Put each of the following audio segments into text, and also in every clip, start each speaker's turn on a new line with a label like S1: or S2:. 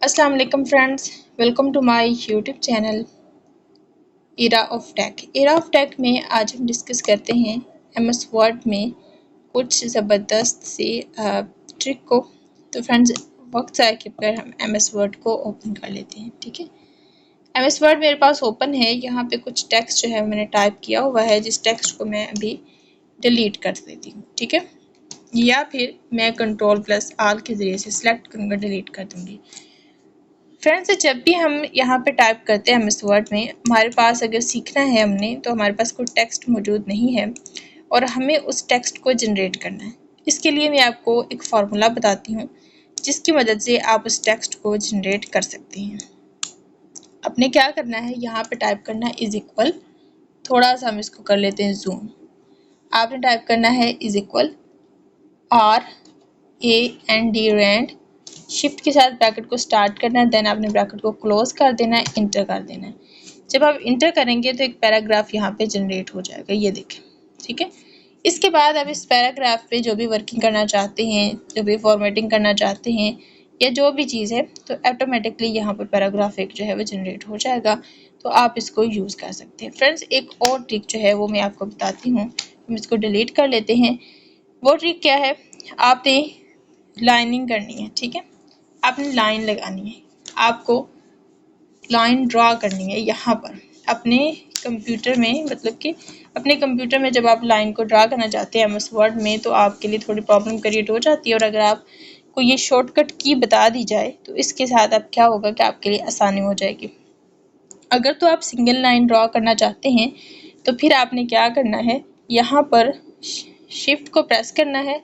S1: अस्सलाम वालेकुम friends, welcome to my YouTube channel era of tech. Era of tech में आज हम डिस्कस करते हैं एमएस वर्ड में कुछ ज़बरदस्त सी ट्रिक को। तो फ्रेंड्स, वक्त ज़ाया कर हम एमएस वर्ड को ओपन कर लेते हैं। ठीक है, एमएस वर्ड मेरे पास ओपन है। यहाँ पे कुछ टेक्स्ट जो है मैंने टाइप किया हुआ है, जिस टेक्स्ट को मैं अभी डिलीट कर देती हूँ। ठीक है, या फिर मैं Ctrl+R के ज़रिए से सिलेक्ट करूँगा, डिलीट कर दूँगी। फ्रेंड्स, जब भी हम यहाँ पे टाइप करते हैं एमएस वर्ड में, हमारे पास अगर सीखना है हमने, तो हमारे पास कोई टेक्स्ट मौजूद नहीं है और हमें उस टेक्स्ट को जनरेट करना है। इसके लिए मैं आपको एक फार्मूला बताती हूँ जिसकी मदद से आप उस टेक्स्ट को जनरेट कर सकते हैं। आपने क्या करना है, यहाँ पे टाइप करना है इज इक्वल, थोड़ा सा हम इसको कर लेते हैं जूम। आपने टाइप करना है is equal RAND rand, shift के साथ ब्रैकेट को स्टार्ट करना है, देन आपने ब्रैकेट को क्लोज कर देना है, इंटर कर देना है। जब आप इंटर करेंगे तो एक पैराग्राफ यहाँ पे जनरेट हो जाएगा, ये देखें। ठीक है, इसके बाद आप इस पैराग्राफ पे जो भी वर्किंग करना चाहते हैं, जो भी फॉर्मेटिंग करना चाहते हैं या जो भी चीज़ है, तो ऑटोमेटिकली यहाँ पर पैराग्राफ एक जो है वो जनरेट हो जाएगा। तो आप इसको यूज़ कर सकते हैं। फ्रेंड्स, एक और ट्रिक जो है वो मैं आपको बताती हूँ। हम इसको डिलीट कर लेते हैं। वो ट्रिक क्या है, आपने लाइनिंग करनी है। ठीक है, आपने लाइन लगानी है, आपको लाइन ड्रा करनी है यहाँ पर अपने कंप्यूटर में। मतलब कि अपने कंप्यूटर में जब आप लाइन को ड्रा करना चाहते हैं एमएस वर्ड में, तो आपके लिए थोड़ी प्रॉब्लम क्रिएट हो जाती है। और अगर आपको ये शॉर्टकट की बता दी जाए तो इसके साथ अब क्या होगा कि आपके लिए आसानी हो जाएगी। अगर तो आप सिंगल लाइन ड्रा करना चाहते हैं तो फिर आपने क्या करना है, यहाँ पर शिफ्ट को प्रेस करना है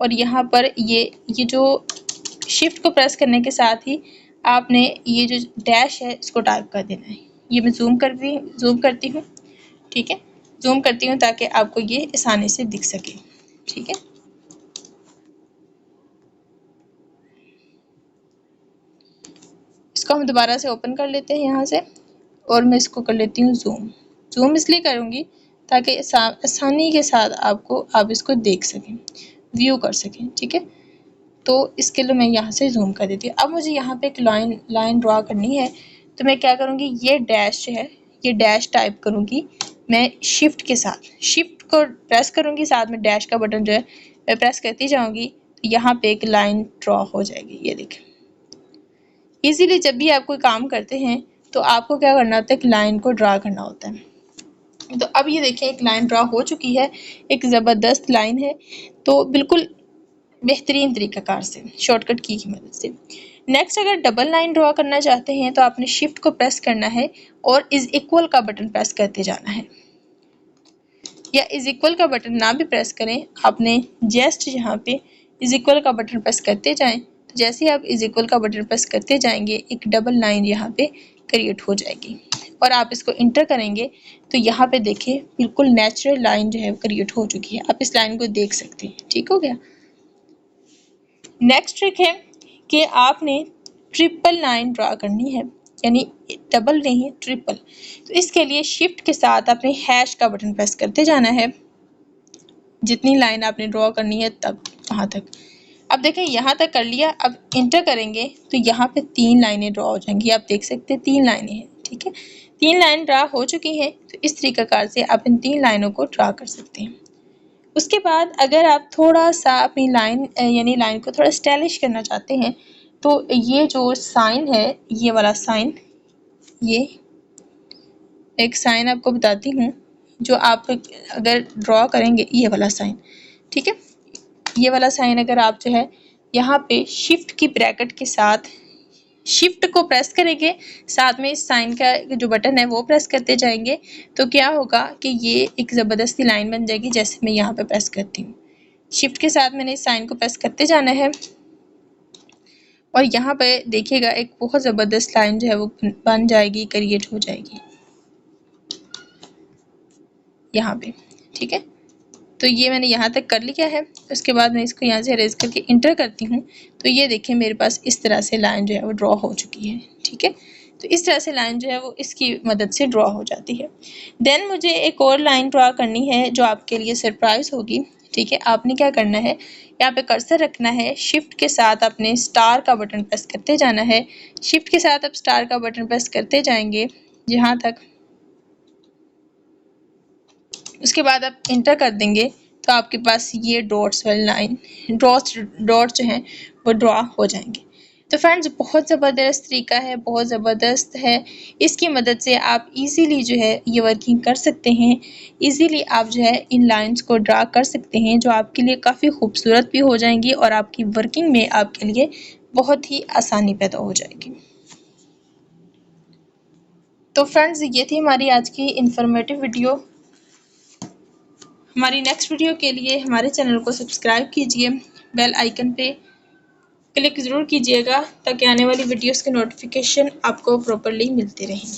S1: और यहाँ पर ये जो शिफ्ट को प्रेस करने के साथ ही आपने ये जो डैश है इसको टाइप कर देना है। ये मैं जूम करती हूँ। ठीक है, जूम करती हूँ ताकि आपको ये आसानी से दिख सके। ठीक है, इसको हम दोबारा से ओपन कर लेते हैं यहाँ से और मैं इसको कर लेती हूँ जूम। जूम इसलिए करूँगी ताकि आसानी के साथ आप इसको देख सकें, व्यू कर सकें। ठीक है, तो इसके लिए मैं यहाँ से जूम कर देती हूँ। अब मुझे यहाँ पे एक लाइन ड्रा करनी है, तो मैं क्या करूँगी, ये डैश है, ये डैश टाइप करूँगी मैं शिफ्ट के साथ। शिफ्ट को प्रेस करूँगी, साथ में डैश का बटन जो है मैं प्रेस करती जाऊँगी, तो यहाँ पे एक लाइन ड्रा हो जाएगी। ये देखें, इसीलिए जब भी आप कोई काम करते हैं तो आपको क्या करना होता है, एक लाइन को ड्रा करना होता है। तो अब ये देखें, एक लाइन ड्रा हो चुकी है, एक ज़बरदस्त लाइन है। तो बिल्कुल बेहतरीन तरीक़ाकार से शॉर्टकट की मदद से। नेक्स्ट, अगर डबल लाइन ड्रा करना चाहते हैं तो आपने शिफ्ट को प्रेस करना है और इज इक्वल का बटन प्रेस करते जाना है, या इज इक्वल का बटन ना भी प्रेस करें, आपने जस्ट यहाँ पे इज इक्वल का बटन प्रेस करते जाएं। तो जैसे ही आप इज इक्वल का बटन प्रेस करते जाएंगे, एक डबल लाइन यहाँ पे क्रिएट हो जाएगी और आप इसको इंटर करेंगे तो यहाँ पे देखिए बिल्कुल नेचुरल लाइन जो है वो क्रिएट हो चुकी है। आप इस लाइन को देख सकते हैं। ठीक हो गया। नेक्स्ट ट्रिक है कि आपने ट्रिपल लाइन ड्रा करनी है, यानी डबल नहीं, ट्रिपल। तो इसके लिए शिफ्ट के साथ आपने हैश का बटन प्रेस करते जाना है, जितनी लाइन आपने ड्रॉ करनी है तब वहाँ तक। अब देखें, यहाँ तक कर लिया। अब इंटर करेंगे तो यहाँ पे 3 लाइनें ड्रॉ हो जाएंगी। आप देख सकते हैं 3 लाइनें हैं। ठीक है, 3 लाइन ड्रा हो चुकी हैं। तो इस तरीक़ाकार से आप इन 3 लाइनों को ड्रा कर सकते हैं। उसके बाद अगर आप थोड़ा सा अपनी लाइन यानी लाइन को थोड़ा स्टाइलिश करना चाहते हैं, तो ये जो साइन है, ये वाला साइन, ये एक साइन आपको बताती हूँ जो आप अगर ड्रॉ करेंगे, ये वाला साइन। ठीक है, ये वाला साइन अगर आप जो है यहाँ पे शिफ्ट की ब्रैकेट के साथ शिफ्ट को प्रेस करेंगे, साथ में इस साइन का जो बटन है वो प्रेस करते जाएंगे, तो क्या होगा कि ये एक ज़बरदस्ती लाइन बन जाएगी। जैसे मैं यहाँ पे प्रेस करती हूँ, शिफ्ट के साथ मैंने इस साइन को प्रेस करते जाना है और यहाँ पे देखिएगा एक बहुत ज़बरदस्त लाइन जो है वो बन जाएगी, क्रिएट हो जाएगी यहाँ पे। ठीक है, तो ये मैंने यहाँ तक कर लिया है। उसके बाद मैं इसको यहाँ से इरेज करके इंटर करती हूँ, तो ये देखिए मेरे पास इस तरह से लाइन जो है वो ड्रॉ हो चुकी है। ठीक है, तो इस तरह से लाइन जो है वो इसकी मदद से ड्रॉ हो जाती है। देन मुझे एक और लाइन ड्रॉ करनी है जो आपके लिए सरप्राइज होगी। ठीक है, आपने क्या करना है, यहाँ पे कर्सर रखना है, शिफ्ट के साथ अपने स्टार का बटन प्रेस करते जाना है। शिफ्ट के साथ आप स्टार का बटन प्रेस करते जाएंगे जहाँ तक, उसके बाद आप इंटर कर देंगे तो आपके पास ये डॉट्स वाली लाइन, डॉट्स जो हैं वो ड्रा हो जाएंगे। तो फ्रेंड्स बहुत ज़बरदस्त तरीका है, बहुत ज़बरदस्त है। इसकी मदद से आप इजीली जो है ये वर्किंग कर सकते हैं। इजीली आप जो है इन लाइंस को ड्रा कर सकते हैं, जो आपके लिए काफ़ी खूबसूरत भी हो जाएंगी और आपकी वर्किंग में आपके लिए बहुत ही आसानी पैदा हो जाएगी। तो फ्रेंड्स ये थी हमारी आज की इंफॉर्मेटिव वीडियो। हमारी नेक्स्ट वीडियो के लिए हमारे चैनल को सब्सक्राइब कीजिए, बेल आइकन पे क्लिक ज़रूर कीजिएगा ताकि आने वाली वीडियोस के नोटिफिकेशन आपको प्रॉपरली मिलते रहें।